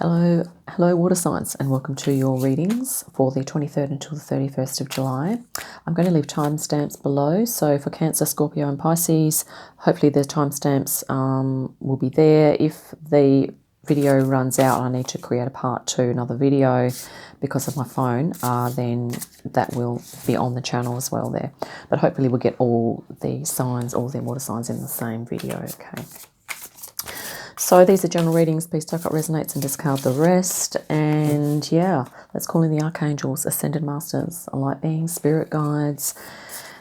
Hello water signs, and welcome to your readings for the 23rd until the 31st of July. I'm going to leave timestamps below, so for Cancer, Scorpio and Pisces, hopefully the timestamps will be there. If the video runs out, I need to create a part 2, another video because of my phone, then that will be on the channel as well there. But hopefully we'll get all the signs, all the water signs in the same video, okay? So these are general readings. Please take what resonates and discard the rest. And yeah, let's call in the archangels, ascended masters, light beings, spirit guides,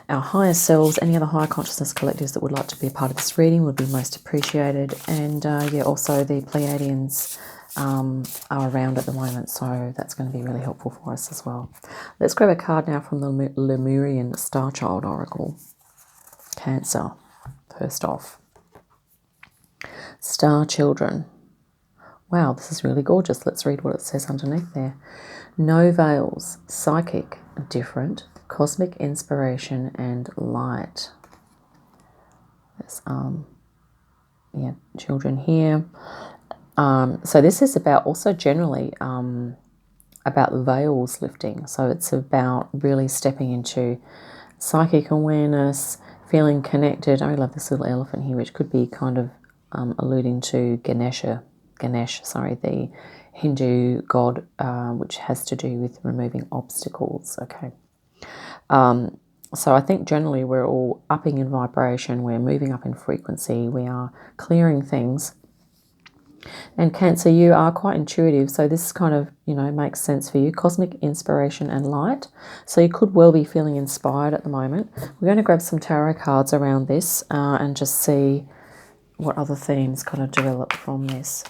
our higher selves, any other higher consciousness collectives that would like to be a part of this reading would be most appreciated. And yeah, also the Pleiadians are around at the moment, so that's going to be really helpful for us as well. Let's grab a card now from the Lemurian Star Child Oracle. Cancer, first off. Star children. Wow, this is really gorgeous. Let's read what it says underneath there. No veils, psychic, different, cosmic inspiration and light. There's yeah, children here. So this is about also generally about veils lifting. So it's about really stepping into psychic awareness, feeling connected. I love this little elephant here, which could be kind of alluding to Ganesh, the Hindu god, which has to do with removing obstacles, okay? So I think generally we're all upping in vibration, we're moving up in frequency, we are clearing things. And Cancer, you are quite intuitive, so this kind of, you know, makes sense for you. Cosmic inspiration and light. So you could well be feeling inspired at the moment. We're going to grab some tarot cards around this and just see what other themes kind of develop from this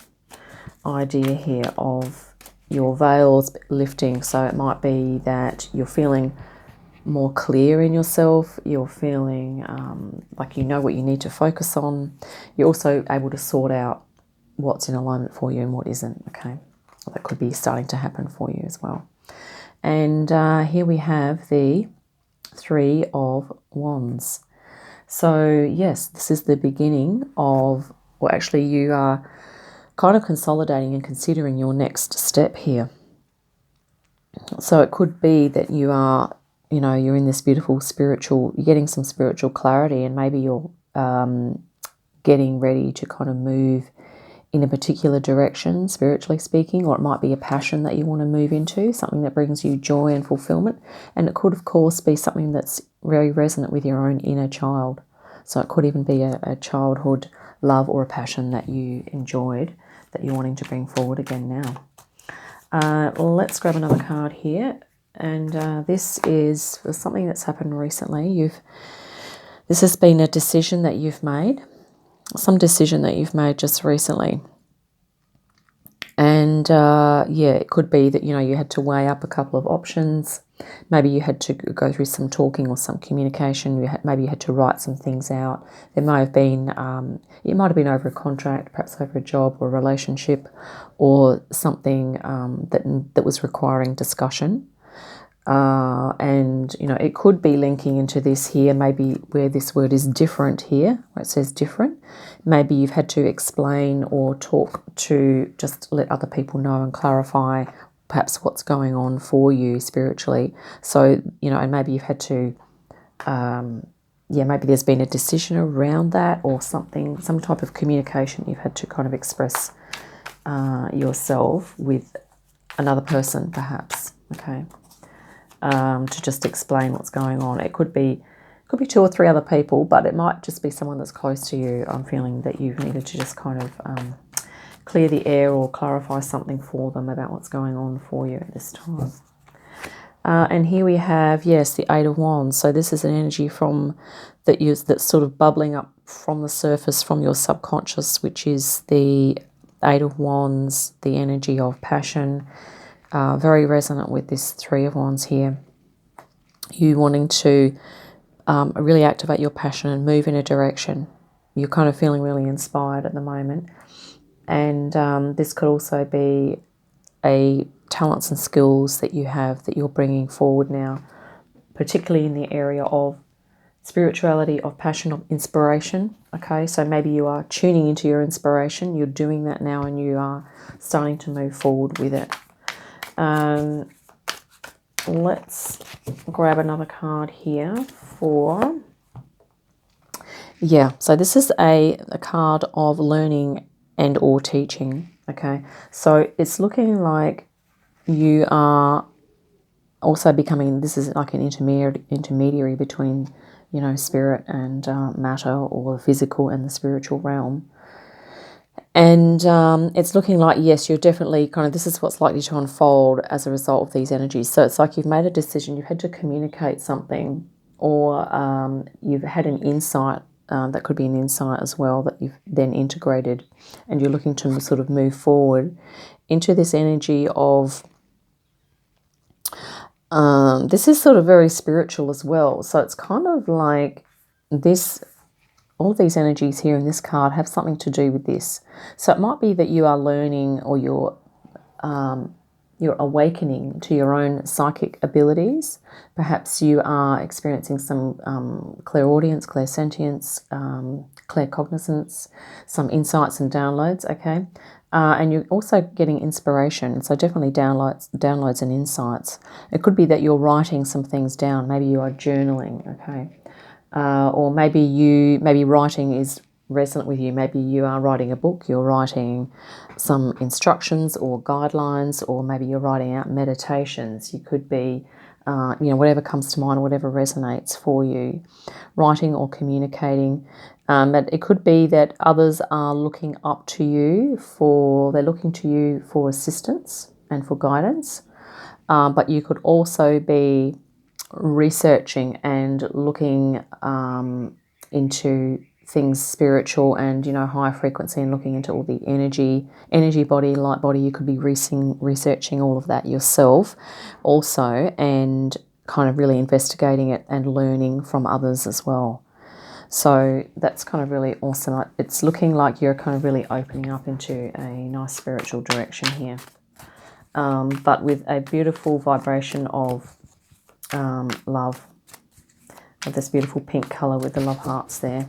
idea here of your veils lifting. So it might be that you're feeling more clear in yourself, you're feeling like you know what you need to focus on. You're also able to sort out what's in alignment for you and what isn't, okay? That could be starting to happen for you as well. And here we have the Three of Wands. So yes, this is the beginning of, well, actually you are kind of consolidating and considering your next step here. So it could be that you are, you know, you're in this beautiful spiritual, you're getting some spiritual clarity, and maybe you're getting ready to kind of move in a particular direction, spiritually speaking, or it might be a passion that you want to move into, something that brings you joy and fulfillment. And it could, of course, be something that's very resonant with your own inner child. So it could even be a childhood love or a passion that you enjoyed that you're wanting to bring forward again now. Let's grab another card here. And this is something that's happened recently. This has been a decision that you've made. Some decision that you've made just recently. And yeah, it could be that, you know, you had to weigh up a couple of options. Maybe you had to go through some talking or some communication. Maybe you had to write some things out. There may have been, it might have been over a contract, perhaps over a job or a relationship, or something that was requiring discussion. And, you know, it could be linking into this here, maybe where this word is different here, where it says different. Maybe you've had to explain or talk to just let other people know and clarify perhaps what's going on for you spiritually. So, you know, and maybe you've had to, yeah, maybe there's been a decision around that or something, some type of communication you've had to kind of express yourself with another person perhaps, okay? To just explain what's going on. It could be 2 or 3 other people, but it might just be someone that's close to you. I'm feeling that you've needed to just kind of clear the air or clarify something for them about what's going on for you at this time. And here we have, yes, the Eight of Wands. So this is an energy from that's sort of bubbling up from the surface, from your subconscious, which is the Eight of Wands, the energy of passion. Very resonant with this Three of Wands here. You wanting to really activate your passion and move in a direction. You're kind of feeling really inspired at the moment. And this could also be a talents and skills that you have that you're bringing forward now, particularly in the area of spirituality, of passion, of inspiration. Okay, so maybe you are tuning into your inspiration. You're doing that now and you are starting to move forward with it. Let's grab another card here for... Yeah, so this is a card of learning and or teaching. Okay, so it's looking like you are also becoming, this is like an intermediary between, you know, spirit and matter, or the physical and the spiritual realm. And it's looking like, yes, you're definitely kind of, this is what's likely to unfold as a result of these energies. So it's like you've made a decision, you've had to communicate something, or you've had an insight, that could be an insight as well, that you've then integrated, and you're looking to sort of move forward into this energy of, this is sort of very spiritual as well. So it's kind of like this, all of these energies here in this card have something to do with this. So it might be that you are learning, or you're awakening to your own psychic abilities. Perhaps you are experiencing some clairaudience, clairsentience, claircognizance, some insights and downloads, okay? And you're also getting inspiration, so definitely downloads and insights. It could be that you're writing some things down. Maybe you are journaling, okay? Or maybe writing is resonant with you. Maybe you are writing a book, you're writing some instructions or guidelines, or maybe you're writing out meditations. You could be, whatever comes to mind, whatever resonates for you, writing or communicating. But it could be that others are looking up to you they're looking to you for assistance and for guidance. But you could also be researching and looking into things spiritual and, higher frequency, and looking into all the energy body, light body. You could be researching all of that yourself also, and kind of really investigating it and learning from others as well. So that's kind of really awesome. It's looking like you're kind of really opening up into a nice spiritual direction here, but with a beautiful vibration of love, of this beautiful pink color with the love hearts there,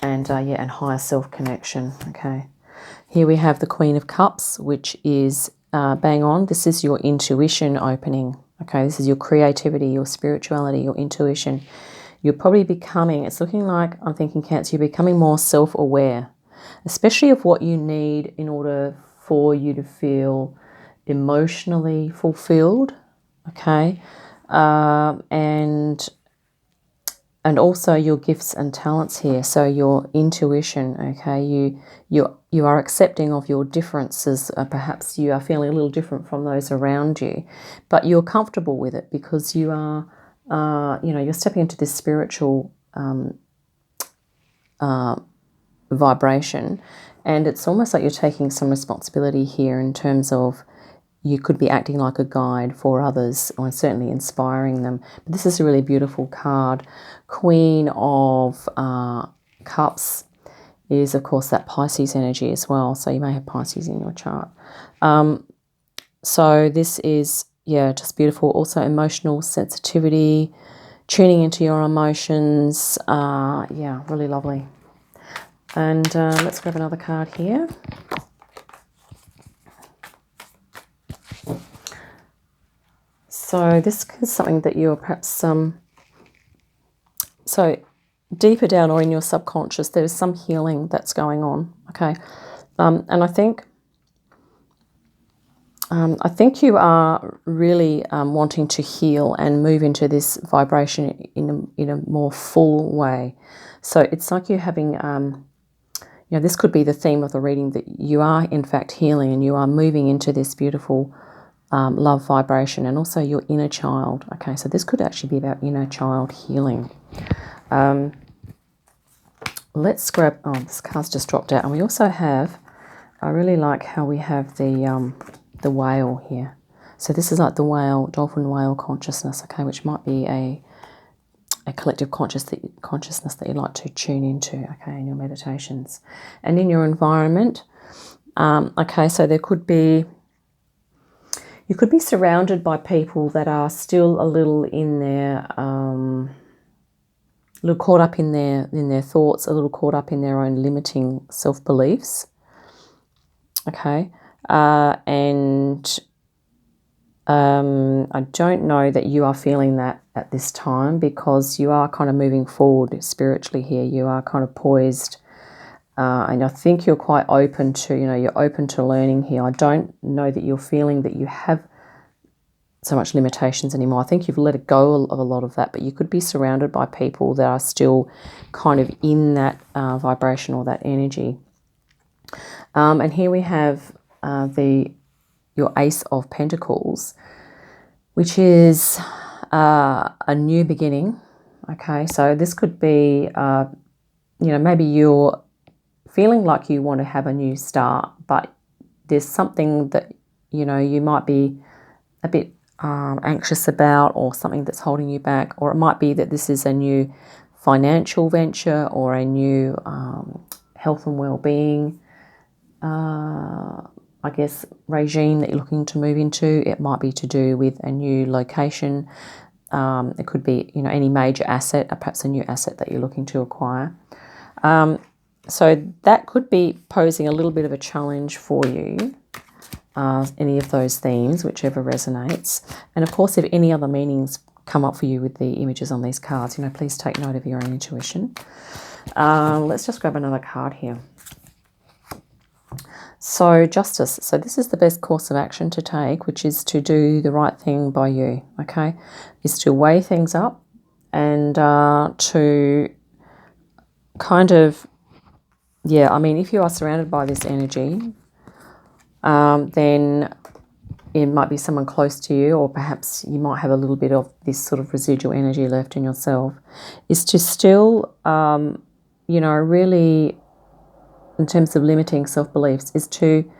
and and higher self connection. Okay, here we have the Queen of Cups, which is bang on. This is your intuition opening. Okay, this is your creativity, your spirituality, your intuition. You're probably becoming, it's looking like, I'm thinking Cancer, you're becoming more self-aware, especially of what you need in order for you to feel emotionally fulfilled. Okay, and also your gifts and talents here. So your intuition. Okay, you are accepting of your differences. Perhaps you are feeling a little different from those around you, but you're comfortable with it because you are, you're stepping into this spiritual vibration, and it's almost like you're taking some responsibility here in terms of, you could be acting like a guide for others, or certainly inspiring them. But this is a really beautiful card. Queen of Cups is, of course, that Pisces energy as well. So you may have Pisces in your chart. So this is, just beautiful. Also emotional sensitivity, tuning into your emotions. Really lovely. And let's grab another card here. So this is something that you're perhaps so deeper down, or in your subconscious, there's some healing that's going on. Okay, and I think you are really wanting to heal and move into this vibration in a more full way. So it's like you're having, this could be the theme of the reading, that you are in fact healing and you are moving into this beautiful love vibration, and also your inner child. Okay, so this could actually be about inner child healing. Let's grab, this card's just dropped out, and we also have, I really like how we have the whale here. So this is like the dolphin whale consciousness, okay, which might be a collective consciousness that you like to tune into, okay, in your meditations and in your environment. Okay, so there could be, you could be surrounded by people that are still a little in their, a little caught up in their thoughts, a little caught up in their own limiting self-beliefs. Okay, and I don't know that you are feeling that at this time, because you are kind of moving forward spiritually here. You are kind of poised, and I think you're quite open to, you're open to learning here. I don't know that you're feeling that you have so much limitations anymore. I think you've let go of a lot of that, but you could be surrounded by people that are still kind of in that vibration or that energy. And here we have your Ace of Pentacles, which is a new beginning. Okay, so this could be, maybe you're feeling like you want to have a new start, but there's something that, you might be a bit anxious about, or something that's holding you back. Or it might be that this is a new financial venture, or a new health and well-being regime that you're looking to move into. It might be to do with a new location. It could be, any major asset, or perhaps a new asset that you're looking to acquire. So that could be posing a little bit of a challenge for you, any of those themes, whichever resonates. And of course, if any other meanings come up for you with the images on these cards, please take note of your own intuition. Let's just grab another card here. So Justice. So this is the best course of action to take, which is to do the right thing by you, okay? Is to weigh things up, and to kind of, if you are surrounded by this energy, then it might be someone close to you, or perhaps you might have a little bit of this sort of residual energy left in yourself, is to still, really, in terms of limiting self-beliefs, is to,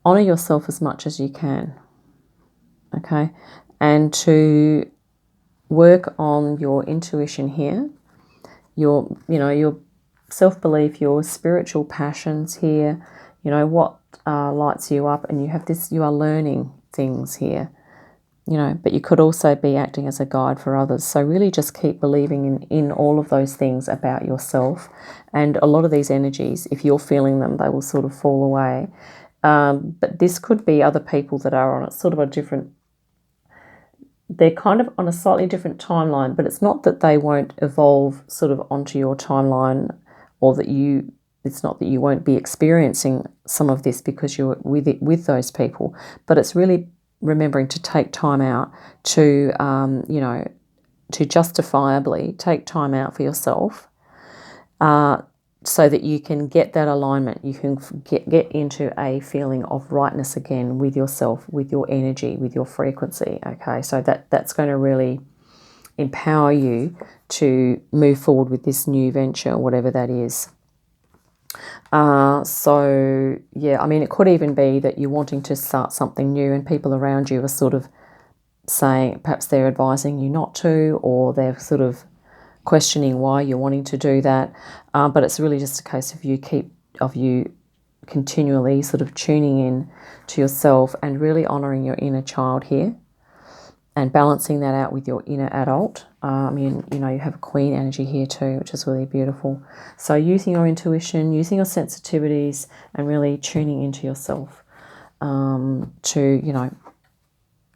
honour yourself as much as you can, okay? And to work on your intuition here, your self-belief, your spiritual passions here, what lights you up. And you are learning things here, but you could also be acting as a guide for others. So really just keep believing in all of those things about yourself. And a lot of these energies, if you're feeling them, they will sort of fall away. But this could be other people that are on they're kind of on a slightly different timeline, but it's not that they won't evolve sort of onto your timeline, or that it's not that you won't be experiencing some of this because you're with those people, but it's really remembering to take time out to, to justifiably take time out for yourself, so that you can get that alignment. You can get into a feeling of rightness again with yourself, with your energy, with your frequency, okay? So that's going to really empower you to move forward with this new venture, whatever that is. It could even be that you're wanting to start something new, and people around you are sort of saying, perhaps they're advising you not to, or they're sort of questioning why you're wanting to do that. But it's really just a case of you continually sort of tuning in to yourself, and really honouring your inner child here, and balancing that out with your inner adult. You have a queen energy here too, which is really beautiful. So using your intuition, using your sensitivities, and really tuning into yourself, to,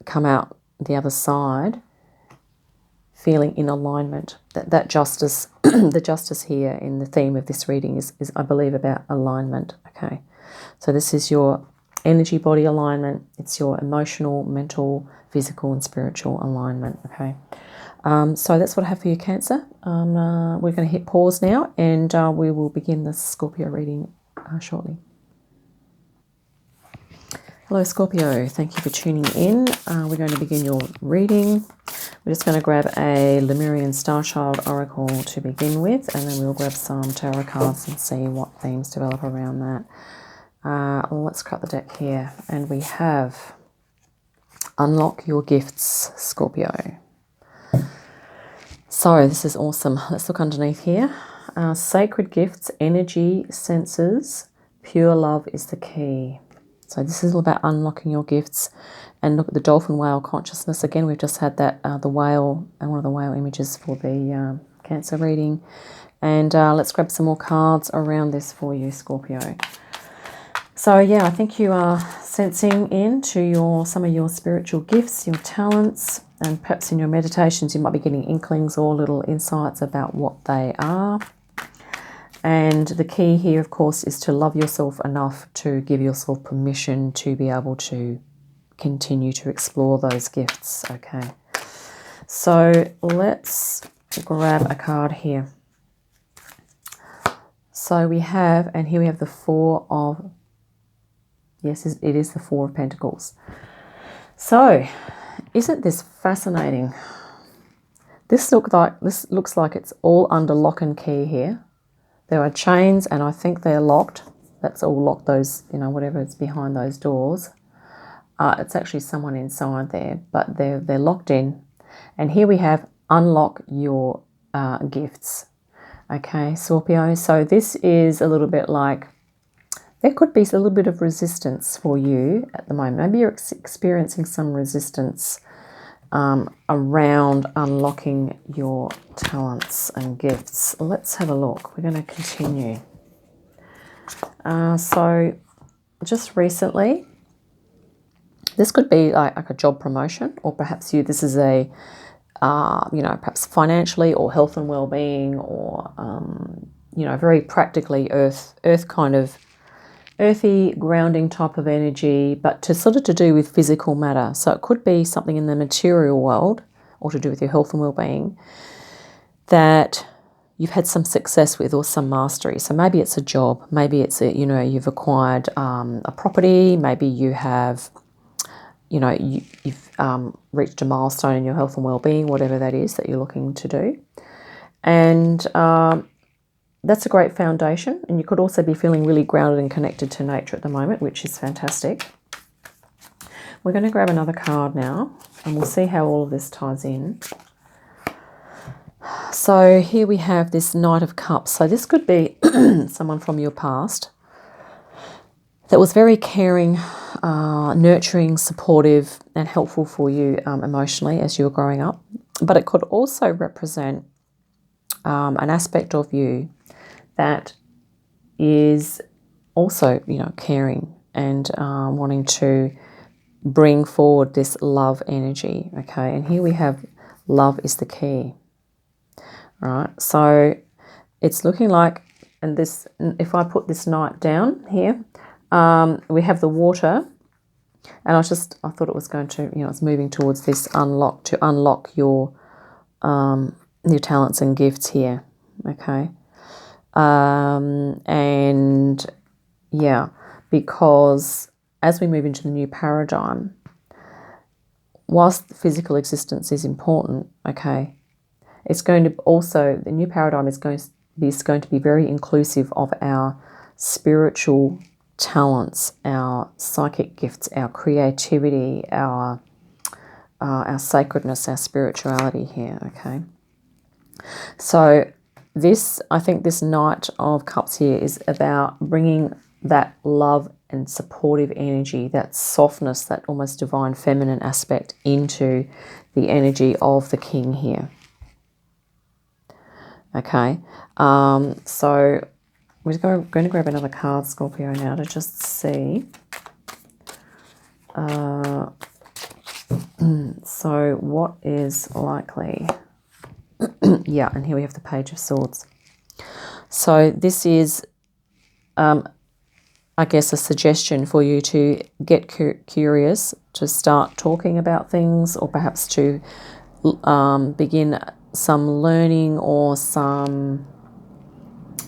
come out the other side feeling in alignment. That justice, the justice here in the theme of this reading is I believe, about alignment, okay? So this is your energy body alignment. It's your emotional, mental, physical and spiritual alignment, okay? So that's what I have for you, Cancer. We're going to hit pause now, and we will begin the Scorpio reading shortly. Hello, Scorpio. Thank you for tuning in. We're going to begin your reading. We're just going to grab a Lemurian Star Child Oracle to begin with, and then we'll grab some tarot cards and see what themes develop around that. Let's cut the deck here, and we have Unlock Your Gifts, Scorpio. So this is awesome. Let's look underneath here. Sacred gifts, energy, senses, pure love is the key. So this is all about unlocking your gifts. And look at the dolphin whale consciousness. Again, we've just had that, the whale, and one of the whale images for the Cancer reading. And let's grab some more cards around this for you, Scorpio. So yeah, I think you are sensing into some of your spiritual gifts, your talents, and perhaps in your meditations you might be getting inklings or little insights about what they are. And the key here, of course, is to love yourself enough to give yourself permission to be able to continue to explore those gifts, okay? So let's grab a card here. So we have, and here we have the Four of, yes, it is the Four of Pentacles. So, isn't this fascinating? This looks like it's all under lock and key here. There are chains, and I think they're locked. That's all locked, those, you know, whatever is behind those doors. It's actually someone inside there, but they're locked in. And here we have unlock your gifts. Okay, Scorpio, so this is a little bit like, there could be a little bit of resistance for you at the moment. Maybe you're experiencing some resistance around unlocking your talents and gifts. Let's have a look. We're going to continue. So just recently, this could be like a job promotion, or perhaps this is a you know, perhaps financially or health and well-being, or you know, very practically earth kind of earthy grounding type of energy, but to do with physical matter. So it could be something in the material world, or to do with your health and well-being, that you've had some success with, or some mastery. So maybe it's a job, maybe it's you know, you've acquired a property, maybe you have, you know, you've reached a milestone in your health and well-being, whatever that is that you're looking to do. And that's a great foundation. And you could also be feeling really grounded and connected to nature at the moment, which is fantastic. We're going to grab another card now, and we'll see how all of this ties in. So here we have this Knight of Cups. So this could be someone from your past that was very caring, nurturing, supportive, and helpful for you emotionally as you were growing up. But it could also represent an aspect of you that is also, you know, caring and wanting to bring forward this love energy, okay? And here we have love is the key, right? So it's looking like, and this, if I put this Knight down here, we have the water, and I thought it was going to, you know, it's moving towards this unlock your talents and gifts here, okay? And yeah, because as we move into the new paradigm, whilst physical existence is important, okay, it's going to also, the new paradigm is going to be very inclusive of our spiritual talents, our psychic gifts, our creativity, our sacredness, our spirituality here, okay? So I think this Knight of Cups here is about bringing that love and supportive energy, that softness, that almost divine feminine aspect into the energy of the King here. Okay, so we're going to grab another card, Scorpio, now to just see. So what is likely? Yeah, and here we have the Page of Swords. So this is, I guess, a suggestion for you to get curious, to start talking about things, or perhaps to begin some learning or some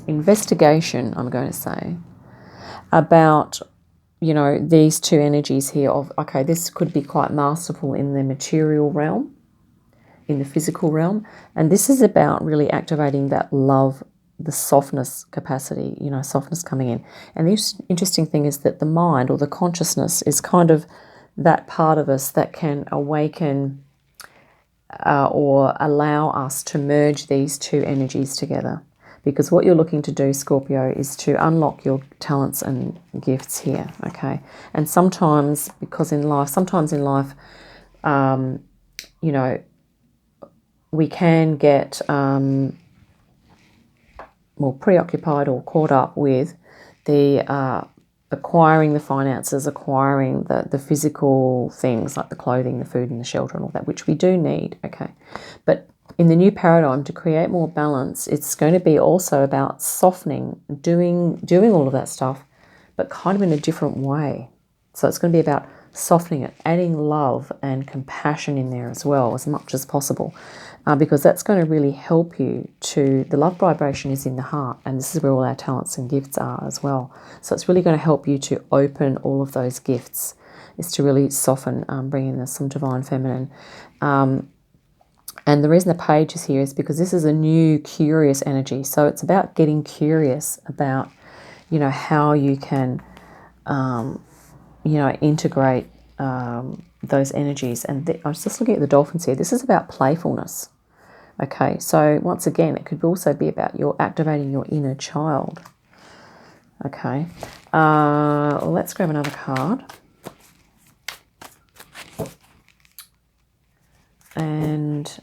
investigation, I'm going to say, about, you know, these two energies here of, okay, this could be quite masterful in the material realm, in the physical realm, and this is about really activating that love, the softness capacity, you know, softness coming in. And the interesting thing is that the mind, or the consciousness, is kind of that part of us that can awaken or allow us to merge these two energies together. Because what you're looking to do, Scorpio, is to unlock your talents and gifts here, okay? And sometimes in life, you know, we can get more preoccupied or caught up with the acquiring the finances, acquiring the physical things like the clothing, the food and the shelter and all that, which we do need, okay? But in the new paradigm, to create more balance, it's going to be also about softening, doing all of that stuff, but kind of in a different way. So it's going to be about softening it, adding love and compassion in there as well, as much as possible, because that's going to really help you to, the love vibration is in the heart, and this is where all our talents and gifts are as well. So it's really going to help you to open all of those gifts, is to really soften, bring in some divine feminine. And the reason the page is here is because this is a new curious energy. So it's about getting curious about, you know, how you can, you know, integrate those energies. And I was just looking at the dolphins here. This is about playfulness. Okay, so once again, it could also be about your activating your inner child. Okay, let's grab another card. And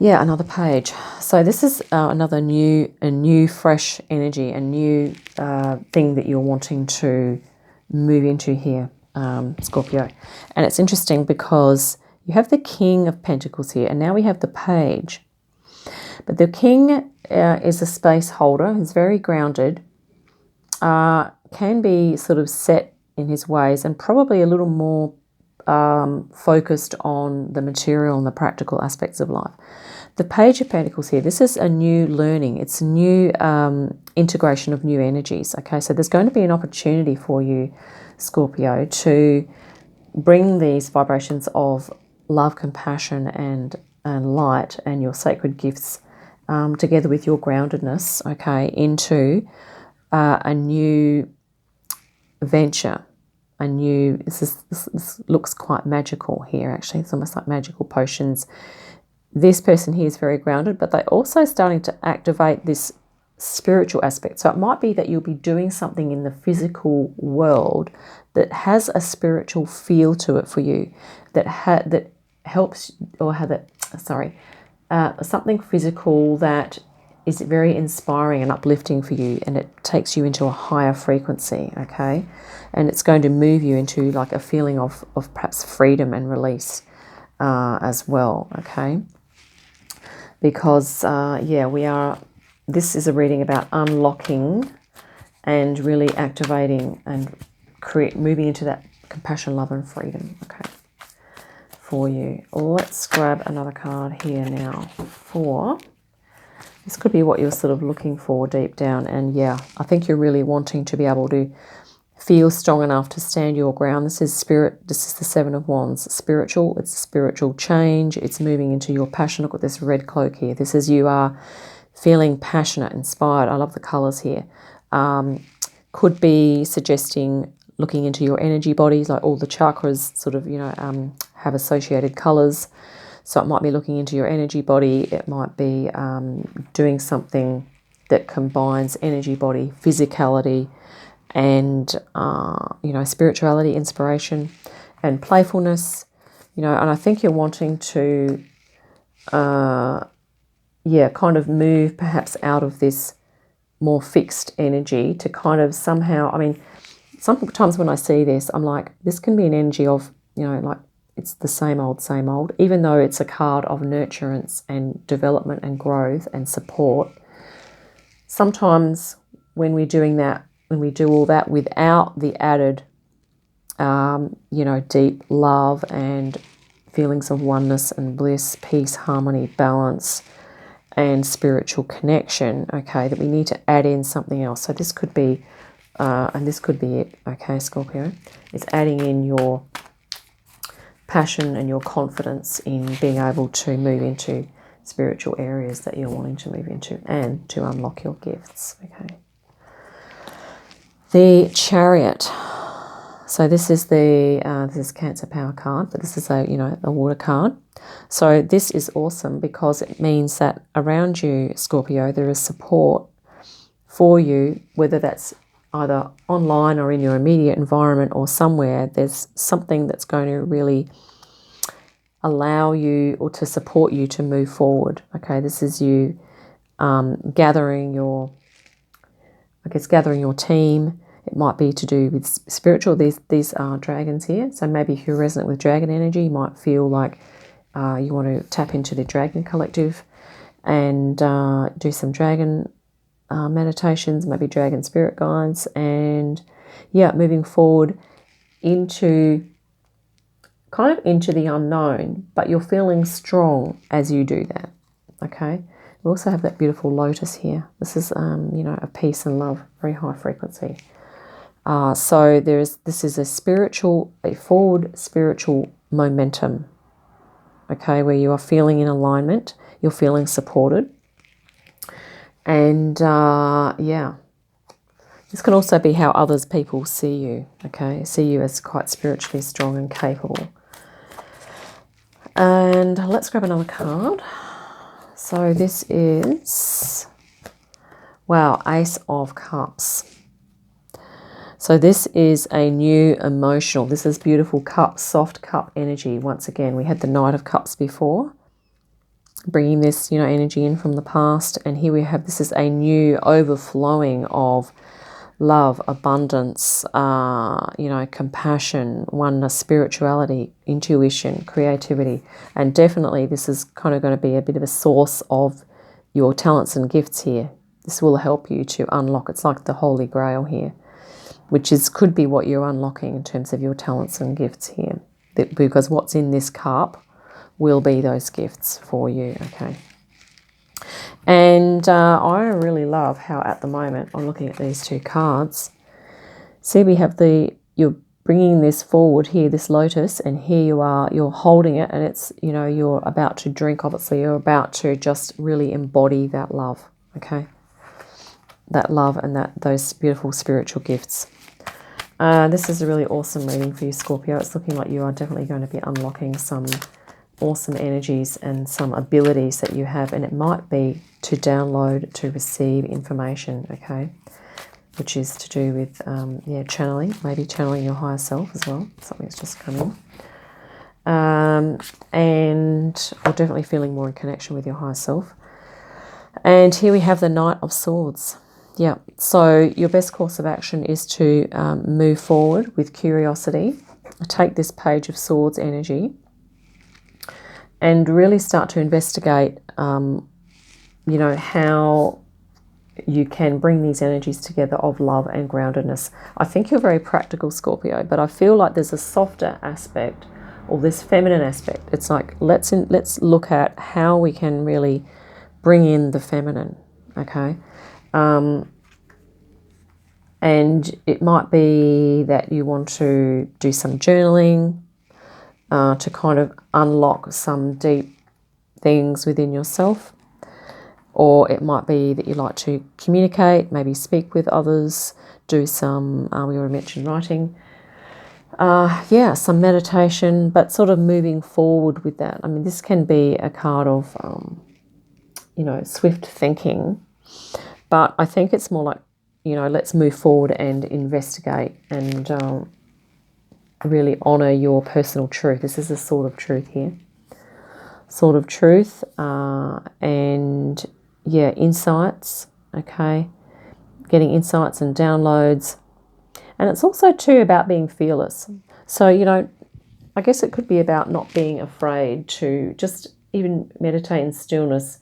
yeah, another page. So this is another new fresh energy, a new thing that you're wanting to move into here, Scorpio. And it's interesting because you have the King of Pentacles here, and now we have the Page. But the King is a space holder. He's very grounded, can be sort of set in his ways, and probably a little more focused on the material and the practical aspects of life. The Page of Pentacles here, this is a new learning. It's a new integration of new energies. Okay, so there's going to be an opportunity for you, Scorpio, to bring these vibrations of love, compassion, and light, and your sacred gifts together with your groundedness, okay, into a new venture. This looks quite magical here, actually. It's almost like magical potions. This person here is very grounded, but they're also starting to activate this spiritual aspect. So it might be that you'll be doing something in the physical world that has a spiritual feel to it for you, that helps, or something physical that is very inspiring and uplifting for you, and it takes you into a higher frequency, okay? And it's going to move you into like a feeling of perhaps freedom and release as well, okay? Because, this is a reading about unlocking and really activating and moving into that compassion, love and freedom, okay, for you. Let's grab another card here now for... This could be what you're sort of looking for deep down. And yeah, I think you're really wanting to be able to feel strong enough to stand your ground. This is spirit. This is the Seven of Wands. Spiritual. It's spiritual change. It's moving into your passion. Look at this red cloak here. This is you are feeling passionate, inspired. I love the colors here. Could be suggesting looking into your energy bodies, like all the chakras sort of, have associated colors. So it might be looking into your energy body. It might be doing something that combines energy body, physicality, and, spirituality, inspiration, and playfulness. And I think you're wanting to, kind of move perhaps out of this more fixed energy to kind of somehow, sometimes when I see this, I'm like, this can be an energy of, like, it's the same old, even though it's a card of nurturance and development and growth and support. Sometimes when we're doing that, when we do all that without the added, deep love and feelings of oneness and bliss, peace, harmony, balance, and spiritual connection, okay, that we need to add in something else. So this could be, and this could be it, okay, Scorpio. It's adding in your passion and your confidence in being able to move into spiritual areas that you're wanting to move into and to unlock your gifts, okay. The Chariot. So this is this is Cancer Power card, but this is a water card. So this is awesome because it means that around you, Scorpio, there is support for you, whether that's either online or in your immediate environment or somewhere. There's something that's going to really allow you or to support you to move forward. Okay, this is you gathering your, I guess, gathering your team. It might be to do with spiritual. These are dragons here. So maybe if you're resonant with dragon energy, you might feel like you want to tap into the dragon collective and do some dragon meditations, maybe dragon spirit guides, and yeah, moving forward into kind of into the unknown, but you're feeling strong as you do that. Okay. We also have that beautiful lotus here. This is you know, a peace and love, very high frequency. So this is a forward spiritual momentum. Okay, where you are feeling in alignment, you're feeling supported. And yeah, this can also be how others people see you, okay? See you as quite spiritually strong and capable. And let's grab another card. So this is, wow, Ace of Cups. So this is a new emotional, this is beautiful cup, soft cup energy. Once again, we had the Knight of Cups before, bringing this, you know, energy in from the past. And here we have, this is a new overflowing of love, abundance, you know, compassion, oneness, spirituality, intuition, creativity. And definitely this is kind of going to be a bit of a source of your talents and gifts here. This will help you to unlock, it's like the Holy Grail here, which could be what you're unlocking in terms of your talents and gifts here. Because what's in this cup will be those gifts for you, okay? And I really love how at the moment, I'm looking at these two cards. See, we have you're bringing this forward here, this lotus, and here you are, you're holding it, and it's, you know, you're about to drink of it, so you're about to just really embody that love, okay? That love and those beautiful spiritual gifts. This is a really awesome reading for you, Scorpio. It's looking like you are definitely going to be unlocking some awesome energies and some abilities that you have, and it might be to download, to receive information, okay, which is to do with yeah, channeling, maybe channeling your higher self as well. Something's just come in, and or definitely feeling more in connection with your higher self. And here we have the Knight of Swords. Yeah, so your best course of action is to move forward with curiosity, take this Page of Swords energy, and really start to investigate, you know, how you can bring these energies together of love and groundedness. I think you're very practical, Scorpio, but I feel like there's a softer aspect, or this feminine aspect. It's like, let's look at how we can really bring in the feminine, okay? And it might be that you want to do some journaling to kind of unlock some deep things within yourself. Or it might be that you like to communicate, maybe speak with others, do some, we already mentioned writing. Yeah, some meditation, but sort of moving forward with that. I mean, this can be a card of, you know, swift thinking, but I think it's more like, you know, let's move forward and investigate and really honour your personal truth. This is a Sword of Truth here. Sword of Truth, and yeah, insights, okay? Getting insights and downloads. And it's also too about being fearless. So, you know, I guess it could be about not being afraid to just even meditate in stillness,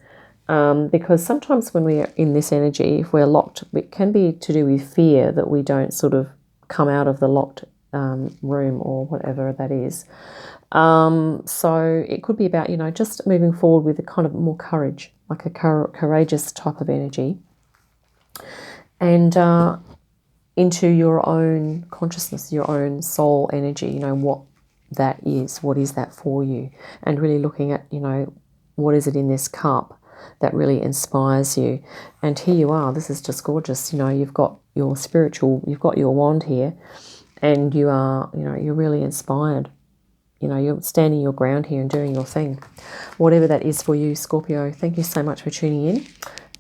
because sometimes when we are in this energy, if we're locked, it can be to do with fear that we don't sort of come out of the locked room or whatever that is. So it could be about, you know, just moving forward with a kind of more courage, like a courageous type of energy, and into your own consciousness, your own soul energy, you know, what that is, what is that for you, and really looking at, you know, what is it in this cup that really inspires you. And here you are, this is just gorgeous, you know, you've got your spiritual, you've got your wand here, and you are, you know, you're really inspired. You know, you're standing your ground here and doing your thing. Whatever that is for you, Scorpio, thank you so much for tuning in.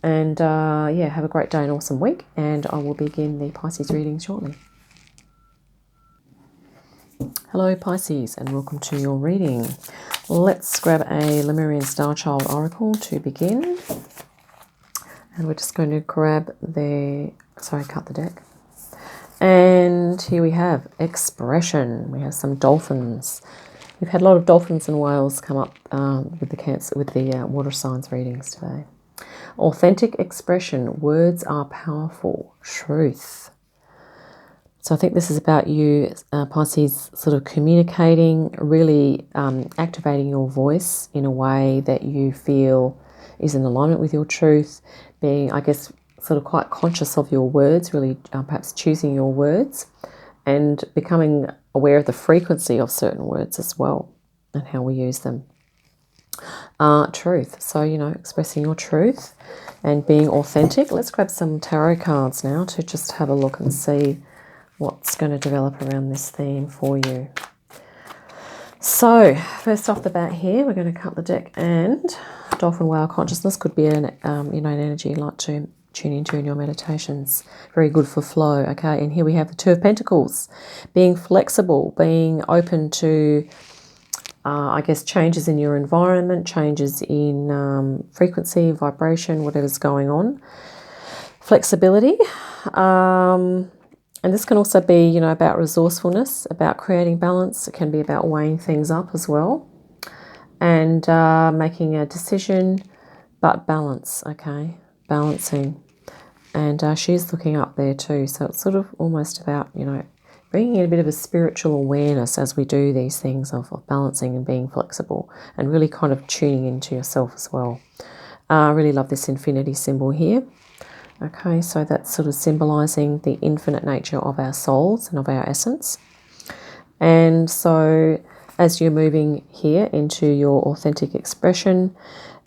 And yeah, have a great day and awesome week. And I will begin the Pisces reading shortly. Hello, Pisces, and welcome to your reading. Let's grab a Lemurian Star Child Oracle to begin. And we're just going to grab cut the deck. And here we have expression. We have some dolphins. We've had a lot of dolphins and whales come up with the water signs readings today. Authentic expression. Words are powerful. Truth. So I think this is about you, Pisces, sort of communicating, really activating your voice in a way that you feel is in alignment with your truth, being, I guess, sort of quite conscious of your words, really perhaps choosing your words and becoming aware of the frequency of certain words as well and how we use them. Truth. So, expressing your truth and being authentic. Let's grab some tarot cards now to just have a look and see what's going to develop around this theme for you. So, first off the bat here, we're going to cut the deck, and dolphin whale consciousness could be an energy you'd like to tune into in your meditations. Very good for flow. Okay, and here we have the Two of Pentacles, being flexible, being open to I guess changes in your environment, changes in frequency, vibration, whatever's going on. Flexibility. And this can also be, about resourcefulness, about creating balance. It can be about weighing things up as well. And making a decision, but balance, okay? Balancing. And she's looking up there too. So it's sort of almost about, bringing in a bit of a spiritual awareness as we do these things of balancing and being flexible and really kind of tuning into yourself as well. I really love this infinity symbol here. Okay, so that's sort of symbolizing the infinite nature of our souls and of our essence. And so as you're moving here into your authentic expression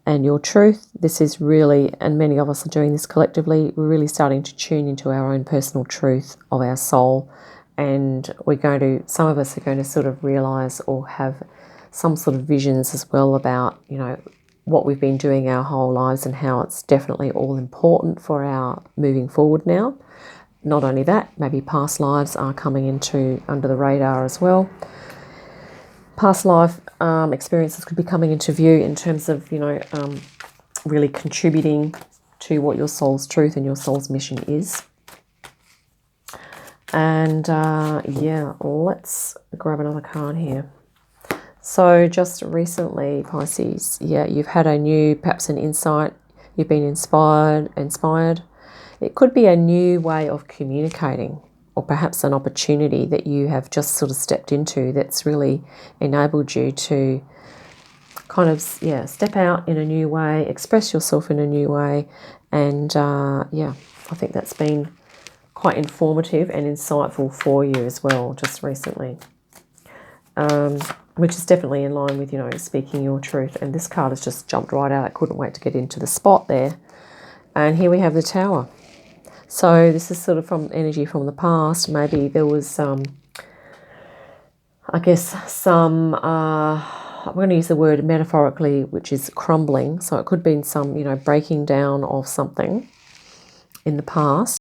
and your truth, this is really, and many of us are doing this collectively, we're really starting to tune into our own personal truth of our soul. And some of us are going to sort of realize or have some sort of visions as well about, what we've been doing our whole lives and how it's definitely all important for our moving forward now. Not only that, maybe past lives are coming under the radar as well. Past life experiences could be coming into view in terms of, really contributing to what your soul's truth and your soul's mission is. And let's grab another card here. So just recently, Pisces, you've had perhaps an insight, you've been inspired. It could be a new way of communicating, or perhaps an opportunity that you have just sort of stepped into that's really enabled you to kind of, step out in a new way, express yourself in a new way. And I think that's been quite informative and insightful for you as well, just recently. Which is definitely in line with, speaking your truth. And this card has just jumped right out. I couldn't wait to get into the spot there. And here we have the Tower. So this is sort of from energy from the past. Maybe there was, I'm going to use the word metaphorically, which is crumbling. So it could be some, breaking down of something in the past.